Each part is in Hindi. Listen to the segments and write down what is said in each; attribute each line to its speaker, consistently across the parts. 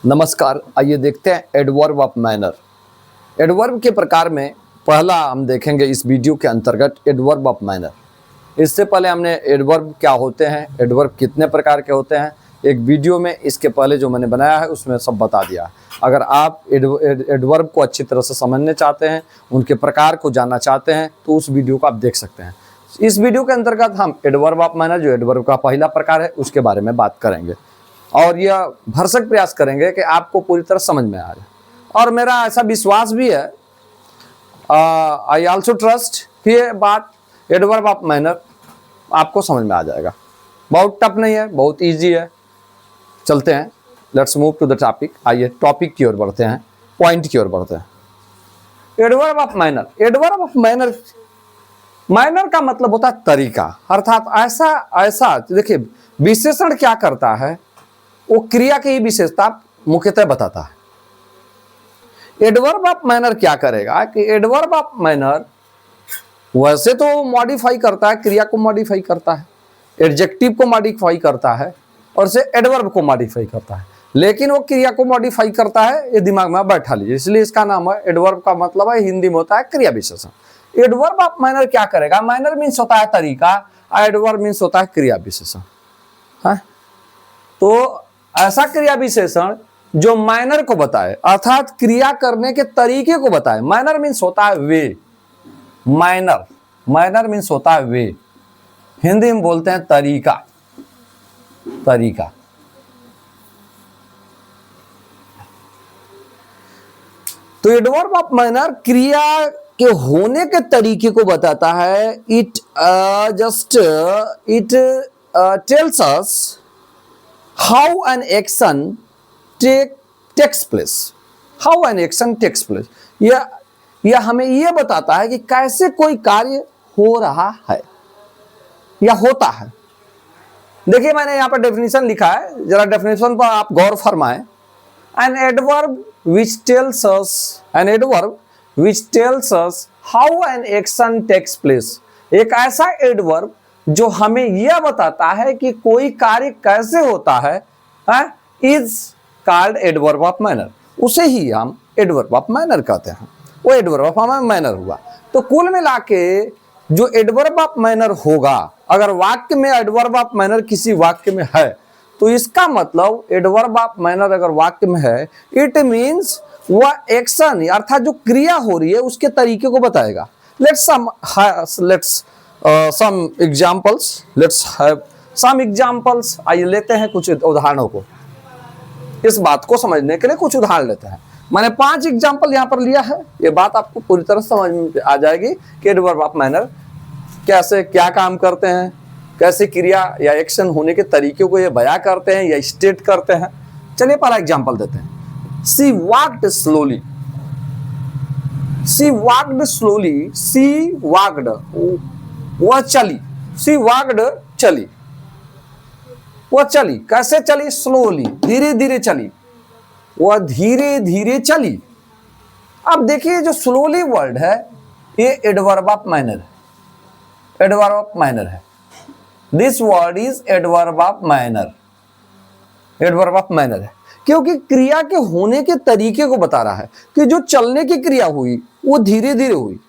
Speaker 1: नमस्कार, आइए देखते हैं एडवर्ब ऑफ मैनर। एडवर्ब के प्रकार में पहला हम देखेंगे इस वीडियो के अंतर्गत एडवर्ब ऑफ मैनर। इससे पहले हमने एडवर्ब क्या होते हैं, एडवर्ब कितने प्रकार के होते हैं, एक वीडियो में इसके पहले जो मैंने बनाया है उसमें सब बता दिया। अगर आप एडवर्ब को अच्छी तरह से समझने चाहते हैं, उनके प्रकार को जानना चाहते हैं तो उस वीडियो को आप देख सकते हैं। इस वीडियो के अंतर्गत हम एडवर्ब ऑफ मैनर, जो एडवर्ब का पहला प्रकार है, उसके बारे में बात करेंगे और यह भरसक प्रयास करेंगे कि आपको पूरी तरह समझ में आ जाए। और मेरा ऐसा विश्वास भी है, आई ऑल्सो ट्रस्ट कि ये बात एडवर्ब ऑफ मैनर आपको समझ में आ जाएगा। बहुत टफ नहीं है, बहुत इजी है। चलते हैं, let's move to the topic. आइए टॉपिक की ओर बढ़ते हैं, पॉइंट की ओर बढ़ते हैं। Adverb of manner, adverb of manner, manner का मतलब होता है तरीका, अर्थात ऐसा देखिए, विशेषण क्या करता है, वो क्रिया की विशेषता मुख्यतः बताता है। एडवर्ब ऑफ मैनर क्या करेगा कि एडवर्ब ऑफ मैनर वैसे तो मॉडिफाई करता है, क्रिया को मॉडिफाई करता है, एडजेक्टिव को मॉडिफाई करता है और से एडवर्ब को मॉडिफाई करता है, लेकिन वो क्रिया को मॉडिफाई करता है, ये दिमाग में बैठा लीजिए। इसलिए इसका नाम है एडवर्ब, का मतलब है हिंदी में होता है क्रिया विशेषण। एडवर्ब ऑफ मैनर क्या करेगा, मैनर मीन्स होता है तरीका, एडवर्ब मीन्स होता है क्रिया विशेषण। हाँ, तो ऐसा क्रिया विशेषण जो मैनर को बताए, अर्थात क्रिया करने के तरीके को बताए। मैनर मीन्स होता है वे, मैनर मीन्स होता है वे, हिंदी में बोलते हैं तरीका, तरीका। तो एडवर्ब ऑफ मैनर क्रिया के होने के तरीके को बताता है। It tells us how an action takes place, how an action takes place। यह हमें यह बताता है कि कैसे कोई कार्य हो रहा है या होता है। देखिए, मैंने यहाँ पर डेफिनेशन लिखा है, जरा डेफिनेशन पर आप गौर फरमाएं। An adverb which tells us how an action takes place, एक ऐसा एडवर्ब जो हमें यह बताता है कि कोई कार्य कैसे होता है, is called adverb of manner. उसे ही हम एडवर्ब ऑफ मैनर कहते हैं, वो एडवर्ब ऑफ मैनर हुआ। तो कुल मिला के जो एडवर्ब ऑफ मैनर होगा, अगर वाक्य में एडवर्ब ऑफ मैनर किसी वाक्य में है तो इसका मतलब एडवर्ब ऑफ मैनर अगर वाक्य में है, इट मीन्स वह एक्शन अर्थात जो क्रिया हो रही है उसके तरीके को बताएगा। some examples, let's have some examples। आइए लेते हैं कुछ उदाहरणों को, इस बात को समझने के लिए कुछ उदाहरण लेते हैं। मैंने 5 एग्जाम्पल यहाँ पर लिया है, ये बात आपको पूरी तरह समझ में आ जाएगी कि एडवर्ब ऑफ मैनर कैसे क्या काम करते हैं, कैसे क्रिया या एक्शन होने के तरीके को ये बयां करते हैं या स्टेट करते हैं। चलिए पहला एग्जाम्पल देते हैं। सी वॉक्ड स्लोली, सी वॉक्ड स्लोली, सी वॉक्ड वह चली, सी वॉक्ड चली, वह चली। कैसे चली, स्लोली, धीरे धीरे चली, वह धीरे धीरे चली। अब देखिए, जो स्लोली वर्ड है ये एडवर्ब ऑफ मैनर है, एडवर्ब ऑफ मैनर है। This word is adverb of manner, adverb of manner है, क्योंकि क्रिया के होने के तरीके को बता रहा है कि जो चलने की क्रिया हुई वो धीरे धीरे हुई,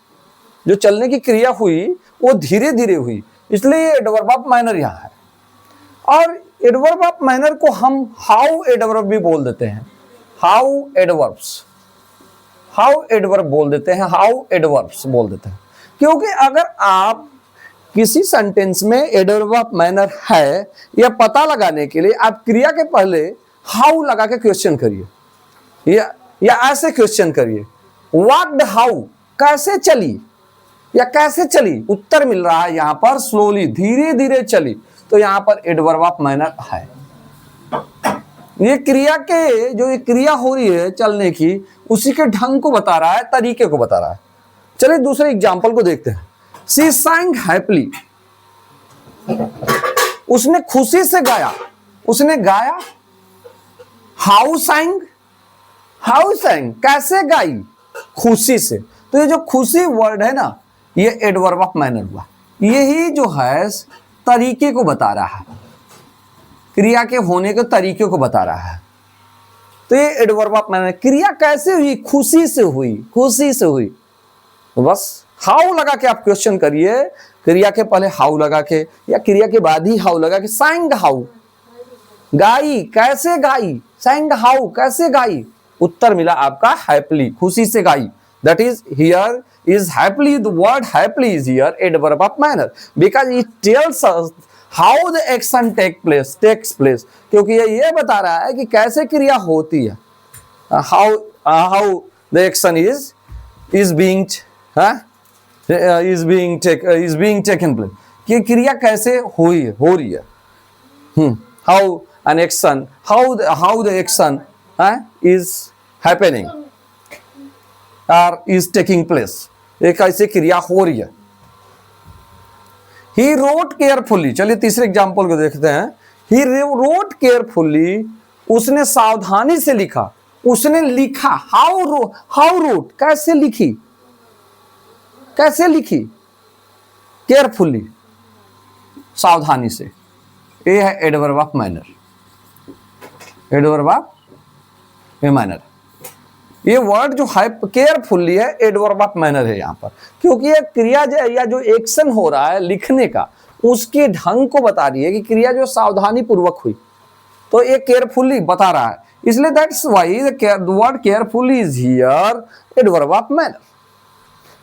Speaker 1: जो चलने की क्रिया हुई वो धीरे धीरे हुई, इसलिए एडवर्ब ऑफ मैनर यहाँ है। और एडवर्ब ऑफ मैनर को हम हाउ एडवर्ब भी बोल देते हैं, हाउ एडवर्ब्स, हाउ एडवर्ब बोल देते हैं, हाउ एडवर्ब्स बोल देते हैं। क्योंकि अगर आप किसी सेंटेंस में एडवर्ब ऑफ मैनर है यह पता लगाने के लिए आप क्रिया के पहले हाउ लगा के क्वेश्चन करिए, या ऐसे क्वेश्चन करिए, वॉक्ड हाउ, कैसे चली या कैसे चली। उत्तर मिल रहा है यहाँ पर स्लोली, धीरे धीरे चली, तो यहाँ पर एडवर्ब ऑफ मैनर है। ये क्रिया के जो ये क्रिया हो रही है चलने की, उसी के ढंग को बता रहा है, तरीके को बता रहा है। चलिए दूसरे एग्जाम्पल को देखते हैं। सी sang happily, उसने खुशी से गाया, उसने गाया। हाउ sang, हाउ sang, कैसे गाई, खुशी से। तो ये जो खुशी वर्ड है ना, ये एडवर्ब ऑफ मैनर हुआ। यही जो है तरीके को बता रहा है, क्रिया के होने के तरीके को बता रहा है। तो ये एडवर्ब ऑफ मैनर, क्रिया कैसे हुई, खुशी से हुई, खुशी से हुई। तो बस हाउ लगा के आप क्वेश्चन करिए, क्रिया के पहले हाउ लगा के या क्रिया के बाद ही हाउ लगा के। sang हाउ, गाई, कैसे गाई, sang हाउ, कैसे गाई, उत्तर मिला आपका हैप्पीली, खुशी से गाई। That is here is happily, the word happily is here adverb of manner because it tells us how the action takes place, क्योंकि ये बता रहा है कि कैसे क्रिया होती है, how the action is being taken place, कि क्रिया कैसे हो रही है। how an action, how the action is happening or is taking place, एक ऐसी क्रिया हो रही है। He wrote carefully, चलिए तीसरे एग्जाम्पल को देखते हैं। He wrote carefully, उसने सावधानी से लिखा, उसने लिखा। how wrote, कैसे लिखी, कैसे लिखी, केयरफुली, सावधानी से। ये है adverb of manner, adverb of manner. ये वर्ड जो है केयरफुली है, एडवर्ब ऑफ मैनर है यहाँ पर, क्योंकि ये क्रिया या जो एक्शन हो रहा है लिखने का, उसके ढंग को बता रही है कि क्रिया जो सावधानी पूर्वक हुई, तो ये केयरफुली बता रहा है, इसलिए that's why the word carefully is here adverb of manner,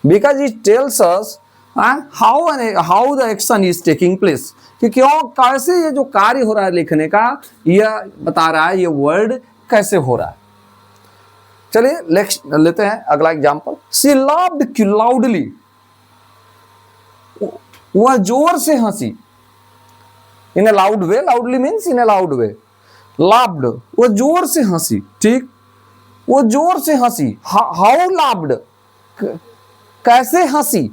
Speaker 1: because it tells us how the action is taking place, कि क्यों कैसे ये जो कार्य हो रहा है लिखने का, यह बता रहा है ये वर्ड कैसे हो रहा है। चलिए नेक्स्ट लेते हैं अगला एग्जांपल। सी लाफ्ड लाउडली, वह जोर से हंसी, in a loud way, loudly means in a loud way, laughed, वह जोर से हंसी, ठीक, वो जोर से हंसी। हाउ लाफ्ड, कैसे हंसी,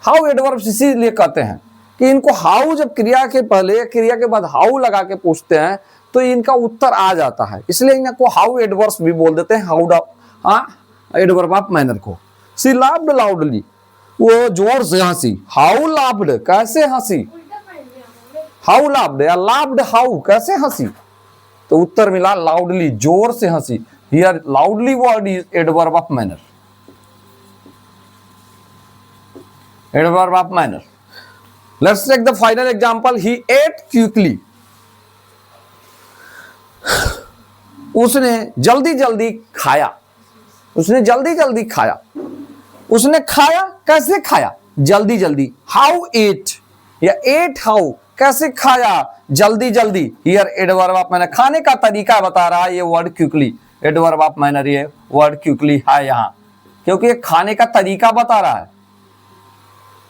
Speaker 1: हाउ एडवर्ब इसीलिए कहते हैं कि इनको हाउ जब क्रिया के पहले क्रिया के बाद हाउ लगा के पूछते हैं तो इनका उत्तर आ जाता है, इसलिए इनको हाउ एडवर्ब भी बोल देते हैं, हाउ एडवर्ब ऑफ मैनर को। सी लाफ्ड लाउडली, वो जोर से हंसी। हाउ लाफ्ड, कैसे हंसी, हाउ लाफ्ड या लाफ्ड हाउ, कैसे हंसी, तो उत्तर मिला लाउडली, जोर से हंसी। Here loudly word is adverb of manner, adverb of manner. Let's take the final example. He ate quickly, उसने जल्दी जल्दी खाया, उसने जल्दी जल्दी खाया, उसने खाया, कैसे खाया, जल्दी जल्दी। हाउ एट या एट हाउ, कैसे खाया, जल्दी जल्दी। हियर एडवर्ब ऑफ मैनर, खाने का तरीका बता रहा है ये word quickly, adverb of manner ये वर्ड क्विकली है यहाँ, क्योंकि ये खाने का तरीका बता रहा है,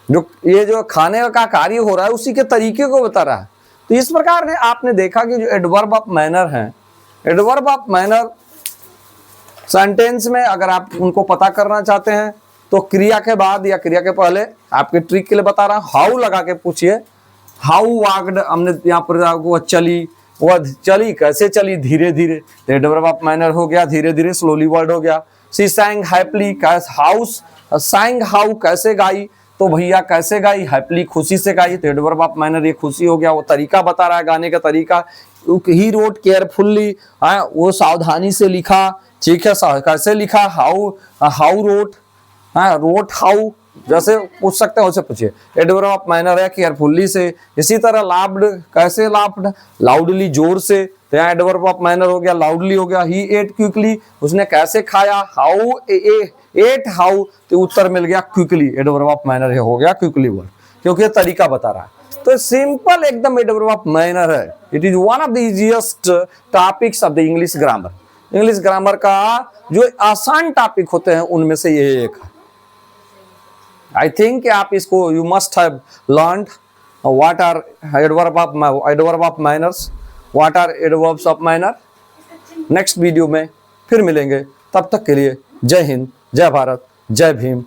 Speaker 1: जो ये जो खाने का कार्य हो रहा है उसी के तरीके को बता रहा है। तो इस प्रकार से आपने देखा कि जो एडवर्ब ऑफ मैनर है, एडवर्ब ऑफ मैनर सेंटेंस में अगर आप उनको पता करना चाहते हैं तो क्रिया के बाद या क्रिया के पहले, आपके ट्रिक के लिए बता रहा हूं, हाउ लगा के पूछिए। हाउ वाक्ड, हमने यहाँ पर वो चली, वह चली, कैसे चली, धीरे धीरे, एडवर्ब ऑफ मैनर हो गया, धीरे धीरे स्लोली वर्ड हो गया। सी sang happily, house sang how, कैसे गाई, तो भैया कैसे गाई, हैप्पीली, खुशी से गाई, तो एडवर्ब ऑफ मैनर ये खुशी हो गया, वो तरीका बता रहा है गाने का तरीका। ही रोट केयरफुल्ली, वो सावधानी से लिखा, ठीक है, कैसे लिखा, हाउ रोट, रोट हाउ, जैसे पूछ सकते हैं वैसे पूछिए। एडवर्ब ऑफ मैनर है केयरफुल्ली से। इसी तरह लाफ्ड, कैसे लाफ्ड, लाउडली, जोर से, तो यहाँ एडवर्ब ऑफ मैनर हो गया, लाउडली हो गया। ही एट क्विकली, उसने कैसे खाया, हाउ एट हाउ, तो उत्तर मिल गया क्विकली, एडवर्ब ऑफ मैनर हो गया क्विकली वर्ड, क्योंकि ये तरीका बता रहा है। तो सिंपल एकदम एडवर्ब ऑफ मैनर है। It is one of the easiest topics of the English grammar. English grammar का जो आसान टॉपिक होते हैं उनमें से ये एक है। आई थिंक आप इसको you must have learned what are adverb of manners, what are adverbs of manner. Next video में फिर मिलेंगे, तब तक के लिए जय हिंद, जय भारत, जय भीम।